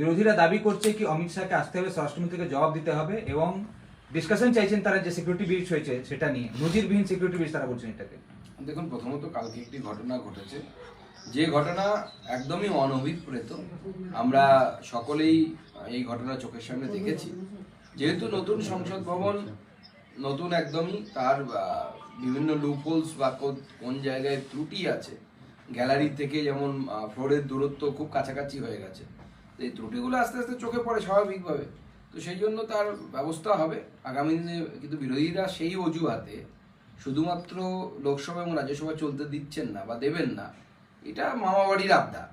বিরোধীরা দাবি করছে কি অমিত শাহকে আসতে হবে, স্বরাষ্ট্রমন্ত্রীকে জবাব দিতে হবে এবং ডিসকাশন চাইছেন তারা যে সিকিউরিটি ব্রিচ হয়েছে সেটা নিয়ে, নজিরবিহীন সিকিউরিটি ব্রিচ তারা বলছেন এটাকে। দেখুন, প্রথমত কালকে একটি ঘটনা ঘটেছে, যে ঘটনা একদমই অনভিপ্রেত। আমরা সকলেই এই ঘটনা চোখের সামনে দেখেছি। যেহেতু নতুন সংসদ ভবন, নতুন একদমই, তার বিভিন্ন লুপহোলস বা কোন জায়গায় ত্রুটি আছে, গ্যালারি থেকে যেমন ফ্লোরের দূরত্ব খুব কাছাকাছি হয়ে গেছে, এই ত্রুটিগুলো আস্তে আস্তে চোখে পড়ে স্বাভাবিকভাবে। তো সেই জন্য তার ব্যবস্থা হবে আগামী দিনে। কিন্তু বিরোধীরা সেই অজুহাতে শুধুমাত্র লোকসভা এবং রাজ্যসভা চলতে দিচ্ছেন না বা দেবেন না, এটা মামাবাড়ির আবদার।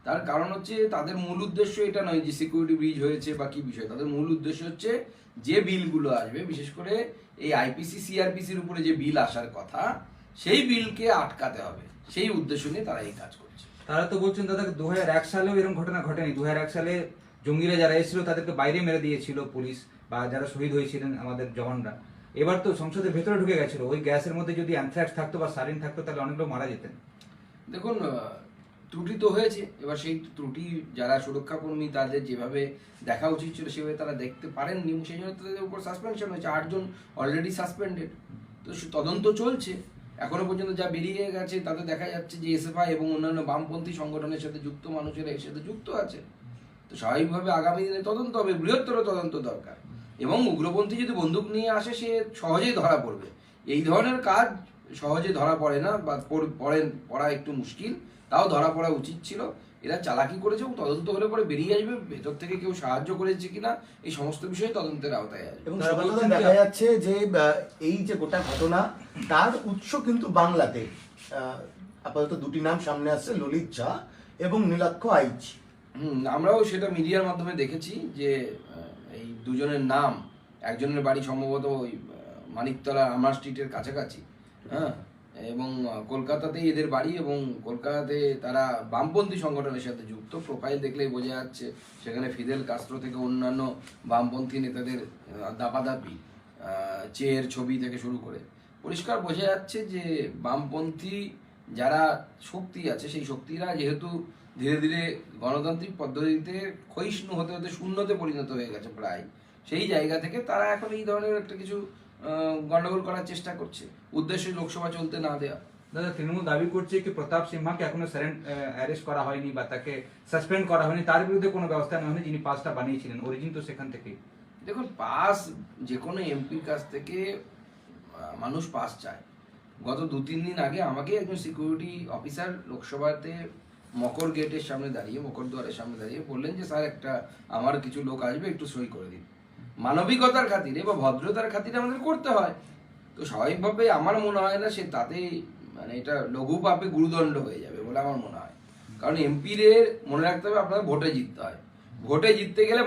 তার কারণ হচ্ছে তাদের মূল উদ্দেশ্য এটা নয় যে সিকিউরিটি ব্রিজ হয়েছে বা কি বিষয়। তাদের মূল উদ্দেশ্য হচ্ছে যে বিলগুলো আসবে, বিশেষ করে এই আইপিসি সিআরপিসির উপরে যে বিল আসার কথা, সেই বিলকে আটকাতে হবে। সেই উদ্দেশ্য নিয়ে তারা এই কাজ করছে। তারা তো বলছেন দাদা 2001 সালেও এরকম ঘটনা ঘটেনি। 2001 সালে জঙ্গিরা যারা এসেছিল তাদেরকে বাইরে মেরে দিয়েছিল পুলিশ, বা যারা শহীদ হয়েছিলেন আমাদের জওয়ানরা। এবার তো সংসদের ভেতরে ঢুকে গেছিল, ওই গ্যাসের মধ্যে যদি অ্যানথ্রাক্স থাকতো বা সারিন থাকতো তাহলে অনেক লোক মারা যেতেন। দেখুন, ত্রুটি তো হয়েছে। এবার সেই ত্রুটি যারা সুরক্ষাকর্মী তাদের যেভাবে দেখা উচিত ছিল সেভাবে তারা দেখতে পারেননি, সেই জন্য তাদের উপর সাসপেনশন হয়েছে। 8 জন অলরেডি সাসপেন্ডেড। তো তদন্ত চলছে। এখনো পর্যন্ত যা বেরিয়ে গেছে তাতে দেখা যাচ্ছে যে এসএফআই এবং অন্যান্য বামপন্থী সংগঠনের সাথে যুক্ত মানুষেরা এর সাথে যুক্ত আছে। তো স্বাভাবিকভাবে আগামী দিনে তদন্ত হবে, বৃহত্তর তদন্ত দরকার। এবং উগ্রপন্থী যদি বন্দুক নিয়ে আসে সে সহজেই ধরা পড়বে। এই ধরনের কাজ সহজে ধরা পড়ে না, বা পড়া একটু মুশকিল, তাও ধরা পড়া উচিত ছিল। এরা চালাকি করেছে এবং তদন্ত হলে পরে বেরিয়ে আসবে ভেতর থেকে কেউ সাহায্য করেছে কিনা, এই সমস্ত বিষয়ে তদন্তের আওতায় আসবে। এবং দেখা যাচ্ছে যে এই যে গোটা ঘটনা, তার উৎস কিন্তু বাংলাতে। আপাতত দুটি নাম সামনে আসছে, ললিত ঝা এবং নীলাক্ষ আইচ। আমরাও সেটা মিডিয়ার মাধ্যমে দেখেছি যে এই দুজনের নাম, একজনের বাড়ি সম্ভবত ওই মানিকতলা আমার স্ট্রিটের কাছাকাছি, হ্যাঁ, এবং কলকাতাতেই এদের বাড়ি, এবং কলকাতাতে তারা বামপন্থী সংগঠনের সাথে যুক্ত। প্রোফাইল দেখলেই বোঝা যাচ্ছে সেখানে ফিদেল কাস্ট্রো থেকে অন্যান্য বামপন্থী নেতাদের দাপাদাপি, চেয়ের ছবি থেকে শুরু করে পরিষ্কার বোঝা যাচ্ছে যে বামপন্থী যারা শক্তি আছে, সেই শক্তিরা যেহেতু ধীরে ধীরে গণতান্ত্রিক পদ্ধতিতে ক্ষয়িষ্ণু হতে হতে শূন্যতে পরিণত হয়ে গেছে প্রায়, সেই জায়গা থেকে তারা এখন এই ধরনের একটা কিছু গন্ডগোল করার চেষ্টা করছে, উদ্দেশ্যে লোকসভা চলতে না দেওয়া। দাদা, তৃণমূল দাবি করছে কি প্রতাপ সিনহাকে এখনো অ্যারেস্ট করা হয়নি বা তাকে সাসপেন্ড করা হয়নি, তার বিরুদ্ধে কোনো ব্যবস্থা নেওয়া হয়নি, যিনি পাসটা বানিয়েছিলেন, অরিজিন তো সেখান থেকেই। দেখুন, পাস যে কোনো এমপির কাছ থেকে মানুষ পাস চায়। গত 2-3 দিন আগে আমাকে একজন সিকিউরিটি অফিসার লোকসভাতে মকর গেটের সামনে দাঁড়িয়ে, মকর দুয়ারের সামনে দাঁড়িয়ে বললেন যে স্যার, একটা আমার কিছু লোক আসবে, একটু সই করে দিন। মানবিকতার খাতিরে বা ভদ্রতার খাতিরে আমাদের করতে হয়। তো স্বাভাবিকভাবে আমার মনে হয় না সে তাতে মানে এটা লঘু পাপে গুরুদণ্ড হয়ে যাবে বলে আমার মনে হয়। কারণ এমপিদের মনে রাখতে হবে আপনাদের ভোটে জিততে হয়। ভোটে জিততে গেলে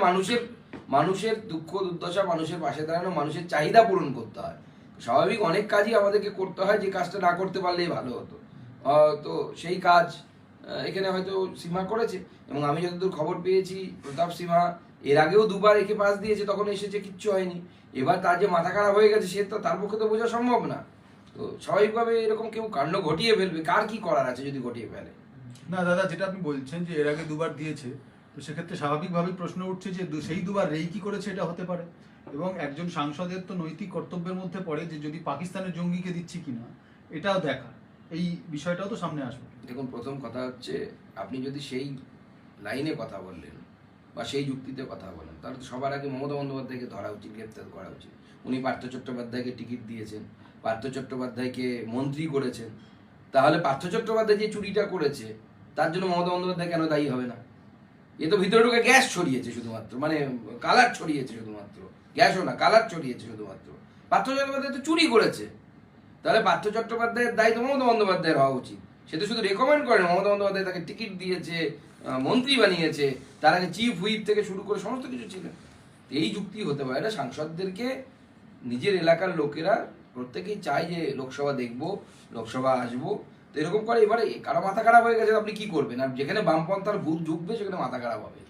মানুষের দুঃখ দুর্দশা, মানুষের পাশে দাঁড়ানো, মানুষের চাহিদা পূরণ করতে হয়। স্বাভাবিক অনেক কাজই আমাদেরকে করতে হয় যে কাজটা না করতে পারলেই ভালো হতো। তো সেই কাজ এখানে হয়তো সীমা করেছে। এবং আমি যতদূর খবর পেয়েছি, প্রতাপ সিনহা এর আগেও 2বার একে পাস দিয়েছে, তখন এসেছে, কিচ্ছু হয়নি। এবার তার যে মাথা খারাপ হয়ে গেছে, সে তো তার পক্ষে তো বোঝা সম্ভব না। তো স্বাভাবিকভাবে এরকম কেউ কাণ্ড ঘটিয়ে ফেলবে, কার কি করার আছে যদি ঘটিয়ে ফেলে? না দাদা, যেটা আপনি বলছেন যে এর আগে 2বার দিয়েছে, তো সেক্ষেত্রে স্বাভাবিকভাবেই প্রশ্ন উঠছে যে সেই 2বার রেই কি করেছে, এটা হতে পারে। এবং একজন সাংসদের তো নৈতিক কর্তব্যের মধ্যে পড়ে যে যদি পাকিস্তানের জঙ্গিকে দিচ্ছি কিনা এটাও দেখা, এই বিষয়টাও তো সামনে আসবে। দেখুন, প্রথম কথা হচ্ছে আপনি যদি সেই লাইনে কথা বললেন বা সেই যুক্তিতে কথা বলেন, তাহলে তো সবার আগে মমতা বন্দ্যোপাধ্যায়কে ধরা উচিত, গ্রেপ্তার করা উচিত। উনি পার্থ চট্টোপাধ্যায়কে টিকিট দিয়েছেন, পার্থ চট্টোপাধ্যায়কে মন্ত্রী করেছেন। তাহলে পার্থ চট্টোপাধ্যায় যে চুরিটা করেছে তার জন্য মমতা বন্দ্যোপাধ্যায় কেন দায়ী হবে না? এ তো ভিতরে ঢুকে গ্যাস ছড়িয়েছে শুধুমাত্র, মানে কালার ছড়িয়েছে শুধুমাত্র, গ্যাসও না, কালার ছড়িয়েছে শুধুমাত্র। পার্থ চট্টোপাধ্যায় তো চুরি করেছে। তাহলে পার্থ চট্টোপাধ্যায়ের দায়িত্ব মমতা বন্দ্যোপাধ্যায়ের হওয়া উচিত। সে তো শুধু রেকমেন্ড করেন, মমতা বন্দ্যোপাধ্যায় তাকে টিকিট দিয়েছে, মন্ত্রী বানিয়েছে, তার আগে চিফ হুইপ থেকে শুরু করে সমস্ত কিছু ছিল। এই যুক্তি হতে পারে না। সাংসদদেরকে নিজের এলাকার লোকেরা প্রত্যেকেই চায় যে লোকসভা দেখবো, লোকসভা আসবো। তো এরকম করে এবারে কারো মাথা খারাপ হয়ে গেছে, আপনি কি করবেন? আর যেখানে বামপন্থার ভূত ঢুকবে সেখানে মাথা খারাপ হবে।